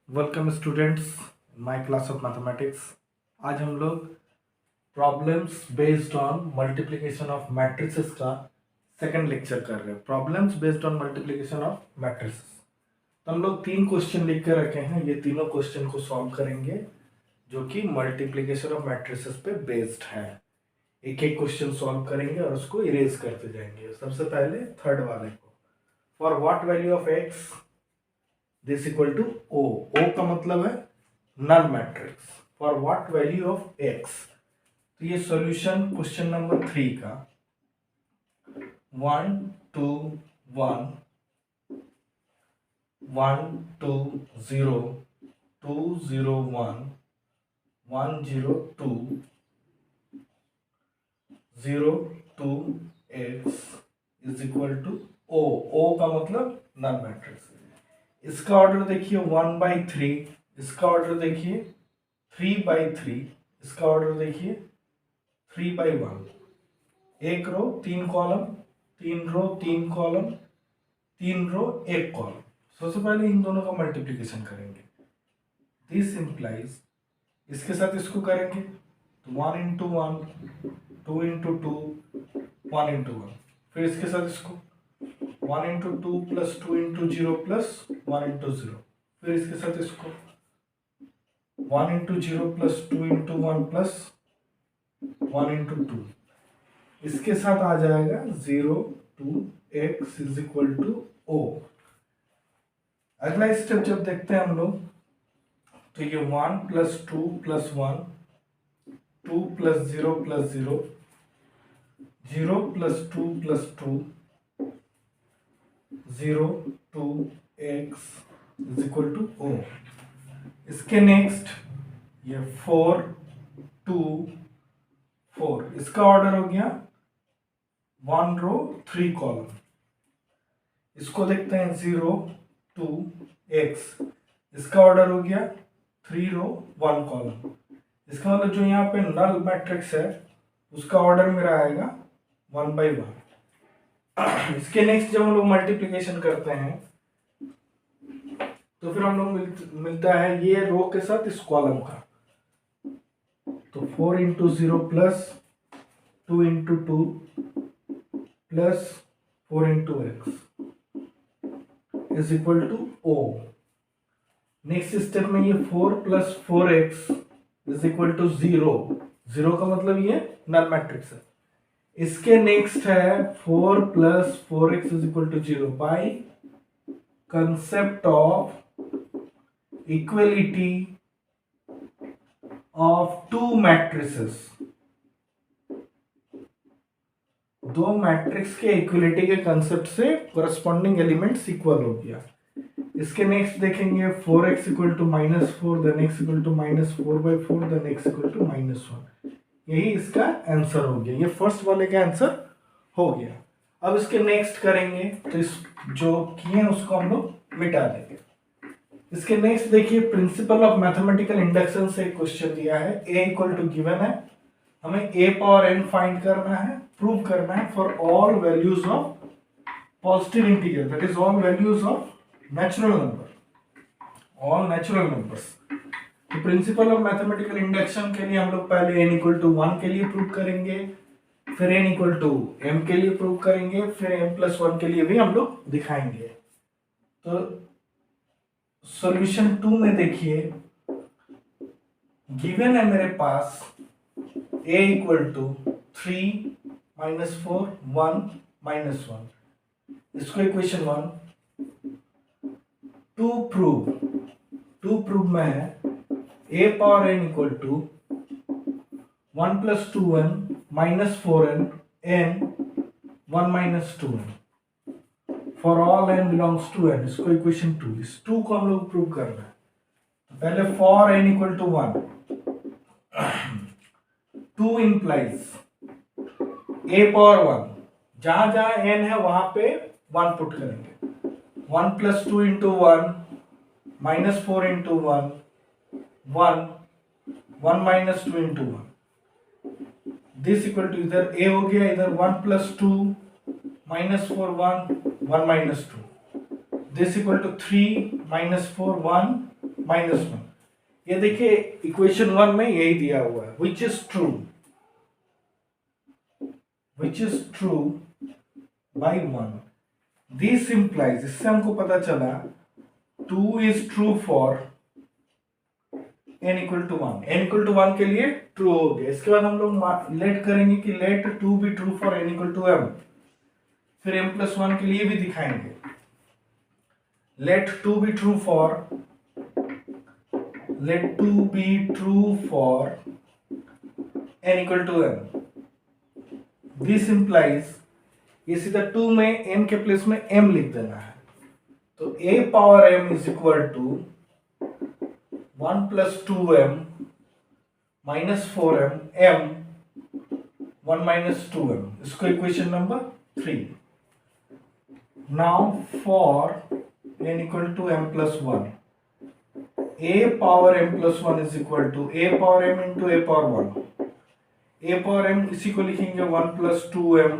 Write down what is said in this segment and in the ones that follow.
Welcome students my class of mathematics. आज हम लोग problems based on multiplication of matrices का सेकंड लेक्चर कर रहे हैं। Problems based on multiplication of matrices. तो हम लोग 3 क्वेश्चन लिख के रखे हैं। ये तीनों क्वेश्चन को सॉल्व करेंगे जो कि मल्टीप्लिकेशन ऑफ मैट्रिसेस पे बेस्ड है। एक एक क्वेश्चन सॉल्व करेंगे और उसको इरेज करते जाएंगे। सबसे पहले थर्ड वाले को, for what value of x this equal to O. O का मतलब है null matrix. For what value of x, तो ये सॉल्यूशन क्वेश्चन नंबर 3 का 1 2 1 1 2 0 2 0 1 1 0 2 0 2 x is equal to O. O का मतलब नल मैट्रिक्स। इसका ऑर्डर देखिए 1/3, इसका ऑर्डर देखिए 3/3, इसका ऑर्डर देखिए 3/1। एक रो 3 कॉलम, 3 रो 3 कॉलम, 3 रो 1 कॉलम। सबसे पहले इन दोनों का मल्टीप्लिकेशन करेंगे। दिस इंप्लाइज, इसके साथ इसको करेंगे तो 1 इंटू 1, 2 इंटू 2, 1 इंटू 1। फिर इसके साथ इसको 1 into 2 plus 2 into 0 plus 1 into 0। फिर इसके साथ इसको 1 into 0 plus 2 into 1 plus 1 into 2। इसके साथ आ जाएगा 0 2 x is equal to o. अगला स्टेप जब देखते हैं हम लोग तो ये 1 plus 2 plus 1, 2 plus 0 plus 0, 0 plus 2 plus 2, 0 2 x is equal to o. इसके नेक्स्ट ये 4 2 4, इसका ऑर्डर हो गया 1 रो 3 कॉलम। इसको देखते हैं 0 2 x, इसका ऑर्डर हो गया 3 रो 1 कॉलम। इसका मतलब जो यहाँ पे नल मैट्रिक्स है उसका ऑर्डर मेरा आएगा 1/1। इसके नेक्स्ट जब हम लोग मल्टीप्लिकेशन करते हैं तो फिर हम लोग मिलता है ये रो के साथ इस कॉलम का। तो 4 into 0 plus 2 into 2 plus 4 into x is equal to o. Next step में ये 4 plus 4x is equal to 0। 0 का मतलब ये नल मैट्रिक्स है। इसके नेक्स्ट है 4 plus 4x is equal to 0 by concept of equality of two matrices. दो matrix के इक्वलिटी के कंसेप्ट से कोरस्पॉन्डिंग एलिमेंट्स इक्वल हो गया। इसके नेक्स्ट देखेंगे 4x equal to -4, then x equal to -4/4, then x equal to -1। यही इसका आंसर हो गया। ये फर्स्ट वाले का आंसर हो गया। अब इसके नेक्स्ट करेंगे तो इस जो किए हैं उसको हम लोग मिटा देंगे। इसके नेक्स्ट देखिए प्रिंसिपल ऑफ मैथमेटिकल इंडक्शन से एक क्वेश्चन दिया है। a इक्वल टू गिवन है, हमें a पावर n फाइंड करना है, प्रूव करना है for all values of positive integer, that is all values of natural number, all natural numbers. तो प्रिंसिपल ऑफ मैथमेटिकल इंडक्शन के लिए हम लोग पहले n इक्वल टू 1 के लिए प्रूव करेंगे, फिर n इक्वल टू m के लिए प्रूव करेंगे, फिर m प्लस 1 के लिए भी हम लोग दिखाएंगे। तो सॉल्यूशन 2 में देखिए गिवन है मेरे पास a इक्वल टू 3 -4 1 -1। इसको इक्वेशन 1। टू प्रूव में है a power n equal to 1 plus 2n minus 4n n 1 - 2n for all n belongs to n। इसको इक्वेशन 2। इस 2 को हम लोग प्रूव करना है। तो पहले for n equal to 1, 2 implies a power 1, जहां जहां n है वहां पे 1 पुट करेंगे। 1 plus 2 into 1 -4 into 1 1 1 minus 2 into 1। This equal to इधर a हो गया, इधर 1 प्लस 2 -4 1 1 - 2। This equal to 3 -4 1 -1। ये देखिए इक्वेशन 1 में यही दिया हुआ है, which is true by 1। This implies, इससे हमको पता चला 2 is true for n equal to 1। n equal to 1 के लिए ट्रू हो गया। इसके बाद हम लोग लेट करेंगे कि let 2 be true for n equal to m, फिर m+1 के लिए भी दिखाएंगे। let 2 be true for n equal to m। this implies ये सीधा 2 में n के प्लेस में m लिख देना है, तो a power m is equal to 1 plus 2m minus 4m m 1 minus 2m, इसको equation number 3। Now for n equal to m plus 1, a power m plus 1 is equal to a power m into a power 1। a power m इसी को लिखेंगे 1 plus 2m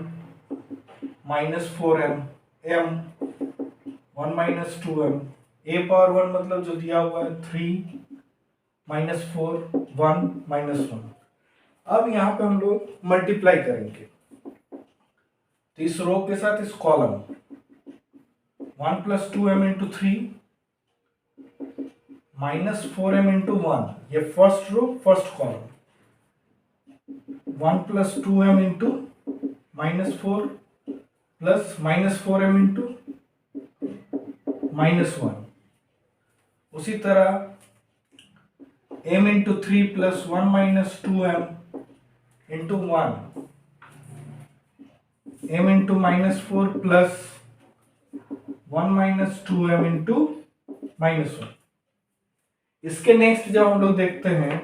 minus 4m m 1 minus 2m। a power 1 मतलब जो दिया हुआ है 3 minus 4 1 minus 1। अब यहाँ पे हम लोग मल्टीप्लाई करेंगे, तो इस रो के साथ इस column 1 plus 2m into 3 minus 4m into 1, ये first row first column. 1 plus 2m into minus 4 plus minus 4m into minus 1। उसी तरह m into 3 plus 1 minus 2m into 1, m into minus 4 plus 1 minus 2m into minus 1। इसके next जब हम लोग देखते हैं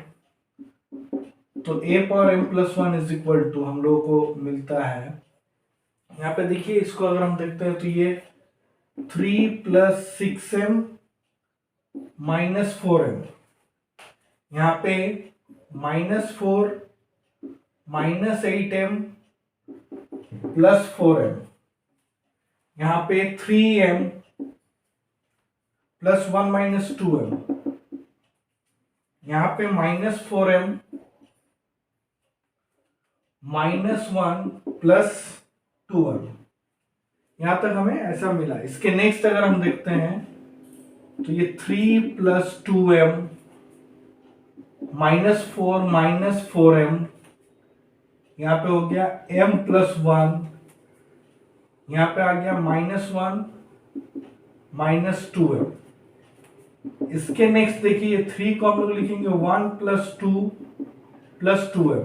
तो a power m plus 1 is equal to हम लोगों को मिलता है, यहाँ पे देखिए इसको अगर हम देखते हैं तो ये 3 प्लस 6m माइनस 4m, यहाँ पे -4 माइनस 8m प्लस 4m, यहाँ पे 3m प्लस 1 माइनस 2m, यहाँ पे -4m माइनस 1 प्लस 2m। यहां तक हमें ऐसा मिला। इसके नेक्स्ट अगर हम देखते हैं तो ये 3 प्लस 2m -4 माइनस 4m, यहाँ पे हो गया m प्लस 1, यहाँ पे आ गया -1 माइनस 2m। इसके नेक्स्ट देखिए 3 को हम लोग लिखेंगे 1 प्लस 2 प्लस 2m,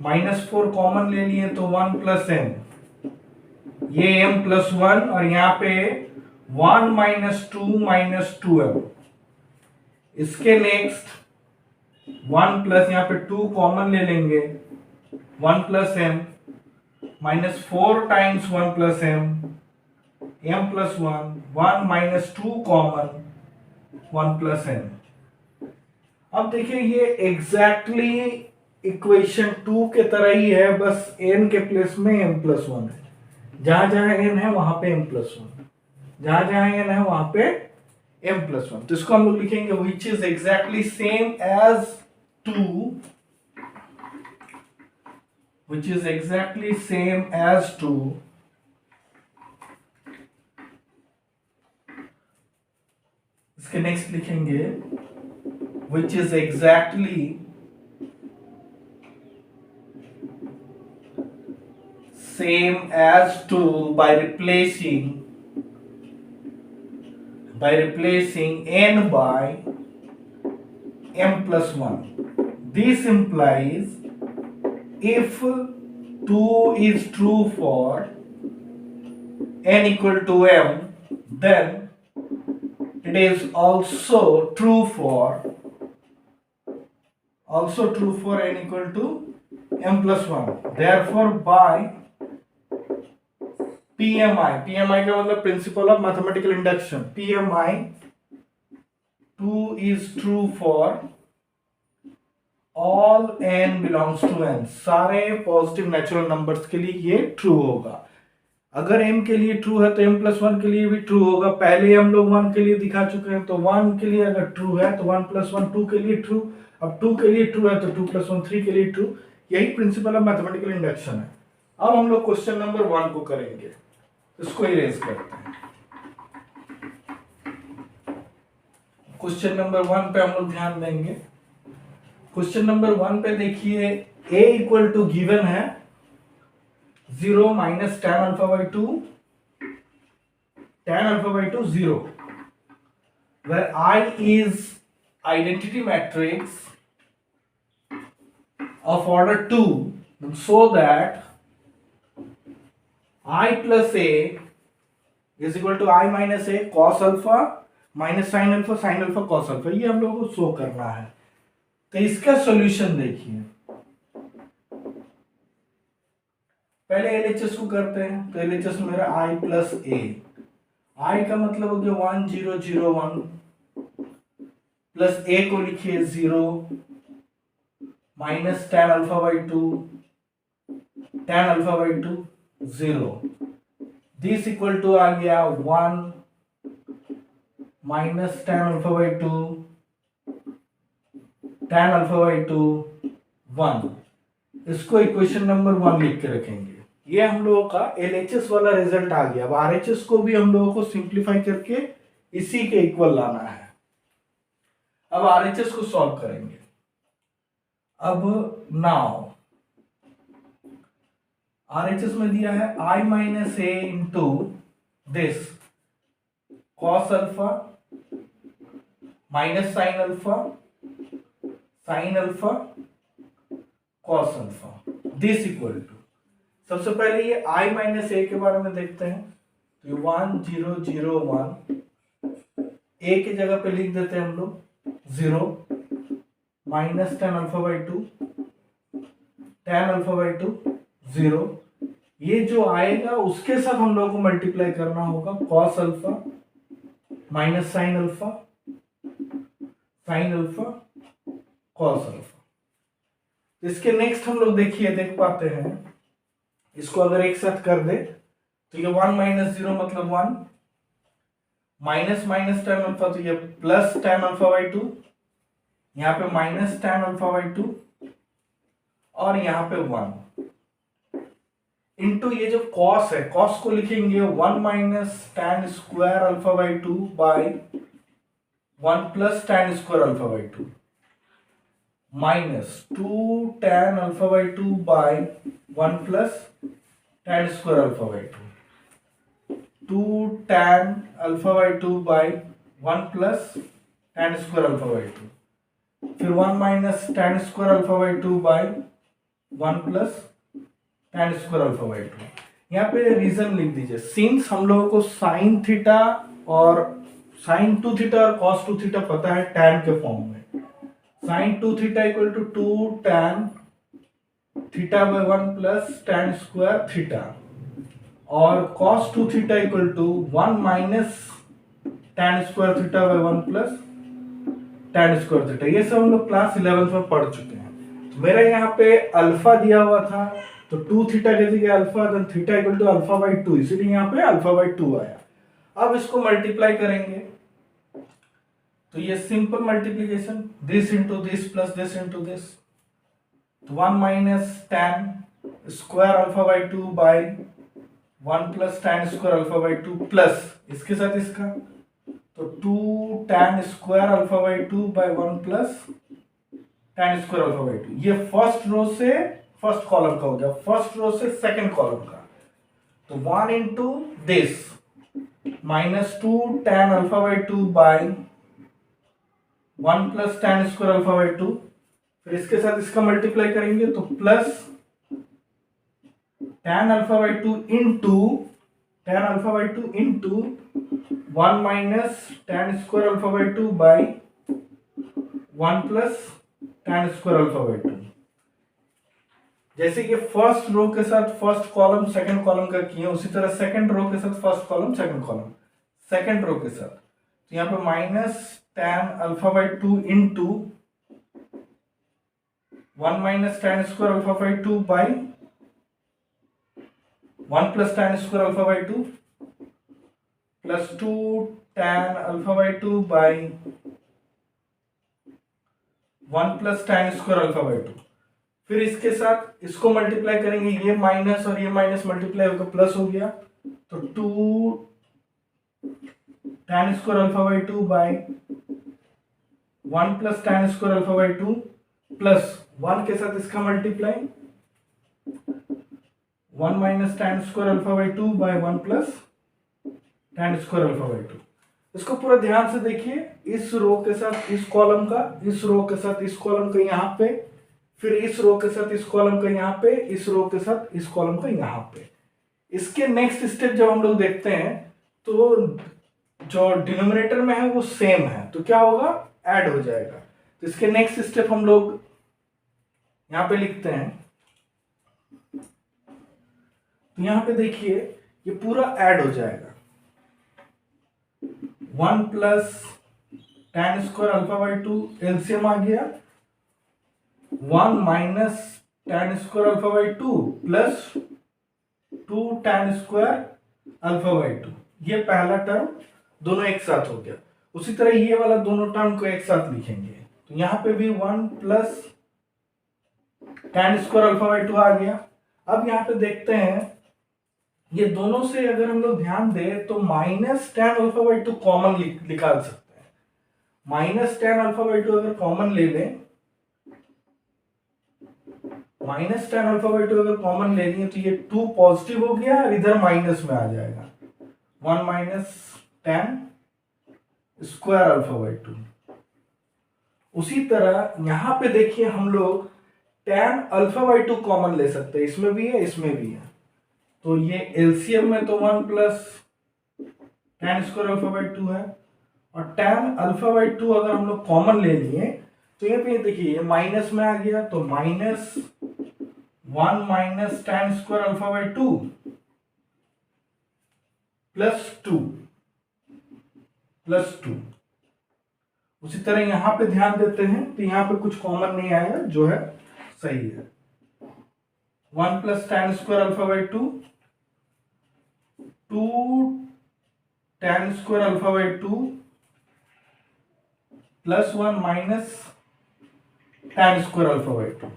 -4 कॉमन ले लिए तो 1 प्लस m, ये m प्लस 1 और यहाँ पे 1 माइनस 2 माइनस 2m। इसके नेक्स्ट 1 प्लस यहाँ पे 2 कॉमन ले लेंगे 1 plus m -4 times 1 plus m plus 1 minus 2 common 1 plus m। अब देखिए ये एग्जैक्टली इक्वेशन 2 के तरह ही है, बस n के प्लेस में m प्लस 1 है। जहां जहां n है वहां पे m प्लस 1, जहां जहां n है वहां पे m प्लस 1। तो इसको हम लोग लिखेंगे which is exactly same as 2, which is exactly same as 2 इसके नेक्स्ट लिखेंगे which is exactly same as 2 by replacing n by m plus 1. This implies if 2 is true for n equal to m, then it is also true for n equal to m plus 1. Therefore by PMI का मतलब principle of mathematical induction, PMI 2 is true for all n belongs to n, सारे positive natural numbers के लिए ये true होगा। अगर m के लिए ट्रू है तो m प्लस वन के लिए भी ट्रू होगा। पहले हम लोग 1 के लिए दिखा चुके हैं, तो 1 के लिए अगर ट्रू है तो 1 प्लस वन 2 के लिए ट्रू। अब 2 के लिए ट्रू है तो 2 प्लस वन 3 के लिए ट्रू। यही प्रिंसिपल ऑफ मैथमेटिकल इंडक्शन है। अब हम लोग क्वेश्चन नंबर 1 को करेंगे, इसको इरेज करते हैं। क्वेश्चन नंबर 1 पे हम लोग ध्यान देंगे। क्वेश्चन नंबर 1 पे देखिए, a इक्वल टू गिवन है 0 minus tan alpha by 2, tan alpha by 2 0, where I is identity matrix of order 2, so that I plus a is equal to I minus a cos alpha minus sine alpha sign alpha cos alpha. ये हम लोगों को show करना है। तो इसका solution देखिए, पहले एलएचएस को करते हैं। तो एलएचएस मेरा i प्लस ए, आई का मतलब हो गया 1 0 0 1 प्लस ए को लिखिए 0 minus tan alpha by 2 tan alpha by 2 0, this equal to आ गया 1 minus tan alpha by 2 tan alpha by 2 1। इसको इक्वेशन नंबर 1 लिख के रखेंगे। ये हम लोगों का एलएचएस वाला रिजल्ट आ गया। अब आरएचएस को भी हम लोगों को सिंप्लीफाई करके इसी के इक्वल लाना है। अब आरएचएस को सॉल्व करेंगे। अब नाउ आरएचएस में दिया है i minus A into this cos alpha minus sine alpha cos alpha, this equal to, सबसे पहले ये i माइनस ए के बारे में देखते हैं। तो 1 0 0 1, ए की जगह पे लिख देते हैं हम लोग 0 minus tan alpha by 2 tan alpha by 2 0। ये जो आएगा उसके साथ हम लोगों को मल्टीप्लाई करना होगा, cos alpha minus sine alpha cos alpha. इसके नेक्स्ट हम लोग देखिए देख पाते हैं, इसको अगर एक साथ कर दे तो ये 1 माइनस 0 मतलब 1, माइनस माइनस tan अल्फा तो ये प्लस tan अल्फा बाई 2, यहाँ पे माइनस tan अल्फा बाई 2 और यहाँ पे 1 इंटू ये जो कॉस है, कॉस को लिखेंगे 1 minus tan square alpha by 2 by 1 plus tan square alpha by 2 minus 2 tan alpha by 2 by 1 plus tan square alpha by 2 2 tan alpha by 2 by 1 plus tan square alpha by 2, फिर 1 minus tan square alpha by 2 by 1 plus tan square alpha by 2। यहाँ पे reason लिख दीजिए, since हम लोगों को sine theta और sine 2 theta और कॉस 2 थीटा पता है tan के फॉर्म में, sine 2 theta equal to 2 tan theta by 1 plus tan square theta और cos 2 theta equal to 1 minus tan square theta by 1 plus tan square theta. ये सब हम लोग क्लास 11 में पढ़ चुके हैं। तो मेरा यहाँ पे अल्फा दिया हुआ था, तो 2 थीटा के जगह alpha, then theta equal to alpha by 2, इसीलिए यहाँ पे अल्फा बाई 2 आया। अब इसको मल्टीप्लाई करेंगे तो ये simple multiplication, this into this plus this into this, तो 1 minus tan square alpha by 2 by 1 plus tan square alpha by 2 plus इसके साथ इसका, तो 2 tan square alpha by 2 by 1 plus tan square alpha by 2। ये first रो से first column का हो गया, फर्स्ट रो से सेकंड कॉलम का, तो 1 into this minus 2 tan alpha by 2 by 1 plus tan square alpha by 2, फिर इसके साथ इसका मल्टीप्लाई करेंगे तो plus tan alpha by 2 into tan alpha by 2 into 1 minus tan square alpha by 2 by 1 plus tan square alpha by 2। जैसे कि first row के साथ फर्स्ट कॉलम सेकंड कॉलम का किए, उसी तरह सेकंड रो के साथ first column second column second row के साथ, तो यहाँ पे minus tan alpha by 2 into 1 minus tan square alpha by 2 by 1 plus tan square alpha by 2 plus 2 tan alpha by 2 by 1 plus tan square alpha by 2। फिर इसके साथ इसको multiply करेंगे, ये माइनस और ये माइनस मल्टीप्लाई होकर प्लस हो गया, तो 2 tan square alpha by 2 by 1 plus tan square alpha by 2 plus 1 के साथ इसका multiply 1 minus tan square alpha by 2 by 1 plus tan square alpha by 2। इसको पूरा ध्यान से देखिए, इस रो के साथ इस कॉलम का, इस रो के साथ इस कॉलम का यहाँ पे, फिर इस रो के साथ इस कॉलम का यहाँ पे, इस रो के साथ इस कॉलम का यहाँ पे। इसके नेक्स्ट स्टेप जब हम लोग देखते हैं तो जो डिनोमिनेटर में है वो सेम है, तो क्या होगा, ऐड हो जाएगा। तो इसके नेक्स्ट स्टेप हम लोग यहाँ पे लिखते हैं, तो यहाँ पे देखिए ये पूरा ऐड हो जाएगा। 1 plus tan square alpha by 2 LCM आ गया, 1 minus tan square alpha by 2 plus 2 tan square alpha by 2। ये पहला टर्म दोनों एक साथ हो गया। उसी तरह ये वाला दोनों टर्म को एक साथ लिखेंगे, तो यहां पे भी 1 plus tan square alpha by 2 आ गया। अब यहां पे देखते हैं, ये दोनों से अगर हम लोग ध्यान दें तो minus tan alpha by 2 common निकाल सकते हैं। माइनस tan अल्फा बाई 2 अगर कॉमन ले लें, माइनस tan अल्फा बाई 2 अगर कॉमन ले लें तो ये 2 पॉजिटिव हो गया और इधर माइनस में आ जाएगा, 1 minus tan square alpha by 2। उसी तरह यहां पे देखिए हम लोग tan अल्फा बाई 2 कॉमन ले सकते हैं, इसमें भी है इसमें भी है, तो ये एलसीएम में तो 1 plus tan square alpha by 2 है, और tan अल्फा बाई 2 अगर हम लोग कॉमन ले लिए तो ये पे देखिए ये माइनस में आ गया, तो minus 1 minus tan square alpha by 2 plus 2। उसी तरह यहां पे ध्यान देते हैं तो यहां पे कुछ कॉमन नहीं आया, जो है सही है। 1 plus tan square alpha by 2 tan square alpha by 2 plus 1 minus tan square alpha by 2।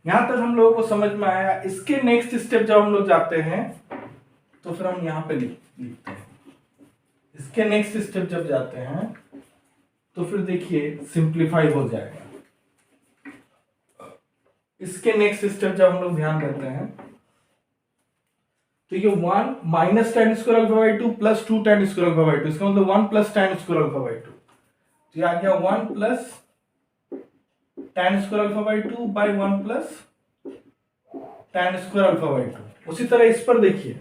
यहां तक हम लोगों को समझ में आया। इसके नेक्स्ट स्टेप जब हम लोग जाते हैं तो फिर हम यहां पे लिखते हैं। इसके नेक्स्ट स्टेप जब जाते हैं तो फिर देखिए सिंप्लीफाई हो जाएगा। इसके नेक्स्ट स्टेप जब हम लोग ध्यान देते हैं तो ये 1 minus tan square alpha by 2 plus 2 tan square alpha by 2, इसका मतलब 1 plus tan square alpha by 2, तो ये आ गया 1 plus tan square alpha by 2 by 1 plus tan square alpha by 2। उसी तरह इस पर देखिए,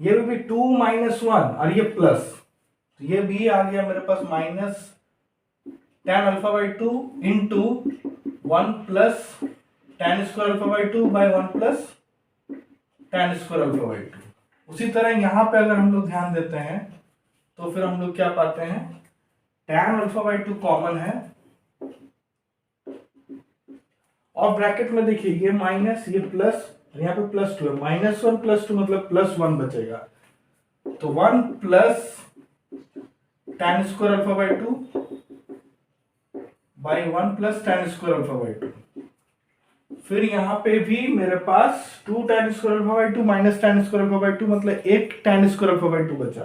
ये भी 2 माइनस 1 और ये प्लस, तो ये भी आ गया मेरे पास minus tan alpha by 2 into 1 plus tan square alpha by 2 by 1 plus tan square alpha by 2। उसी तरह यहां पे अगर हम लोग ध्यान देते हैं तो फिर हम लोग क्या पाते हैं, tan अल्फा बाई 2 कॉमन है, और ब्रैकेट में देखिए ये माइनस ये प्लस, यहाँ पे प्लस 2 है, माइनस 1 प्लस 2 मतलब प्लस 1 बचेगा, तो 1 plus tan square alpha by 2 by 1 plus tan square alpha by 2। फिर यहाँ पे भी मेरे पास 2 tan square alpha by 2 minus tan square alpha by 2 मतलब 1 tan स्क्वायर अल्फा बाई 2 बचा,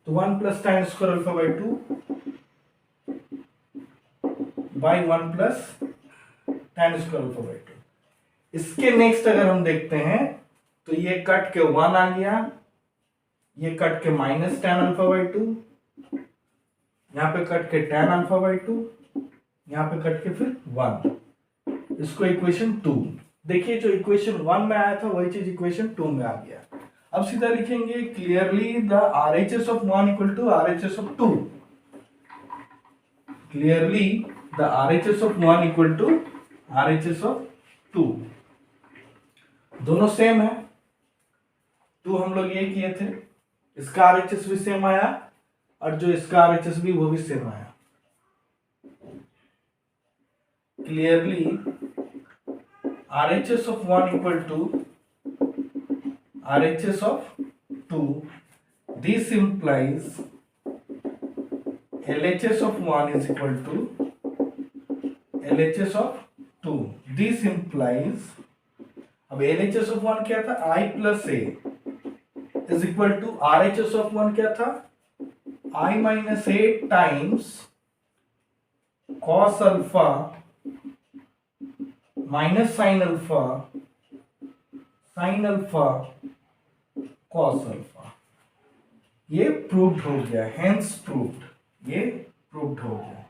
तो 1 plus tan square alpha by 2 by 1 plus tan square alpha by 2। इसके next अगर हम देखते हैं तो ये कट के 1 आ गया, ये कट के माइनस tan अल्फा बाई 2, यहाँ पे कट के tan अल्फा बाई 2, यहाँ पे कट के फिर 1, इसको इक्वेशन 2। देखिए जो इक्वेशन 1 में आया था वही चीज इक्वेशन 2 में आ गया। अब सीधा लिखेंगे clearly the RHS of 1 equal to RHS of 2। Clearly the RHS of 1 equal to RHS of 2। दोनों सेम है, 2 हम लोग ये किए थे, इसका RHS भी सेम आया और जो इसका RHS भी वो भी सेम आया। Clearly RHS of 1 equal to RHS of 2, this implies LHS of 1 is equal to LHS of 2. This implies, अब LHS of 1 क्या था, I plus A is equal to RHS of 1 क्या था, I minus A times cos alpha minus sin alpha cos alpha. ये proved हो गया, hence proved, ये proved हो गया.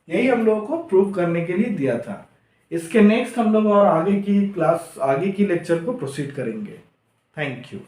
यही हम लोगों को प्रूव करने के लिए दिया था. इसके नेक्स्ट हम लोग और आगे की क्लास, आगे की लेक्चर को प्रोसीड करेंगे. Thank you.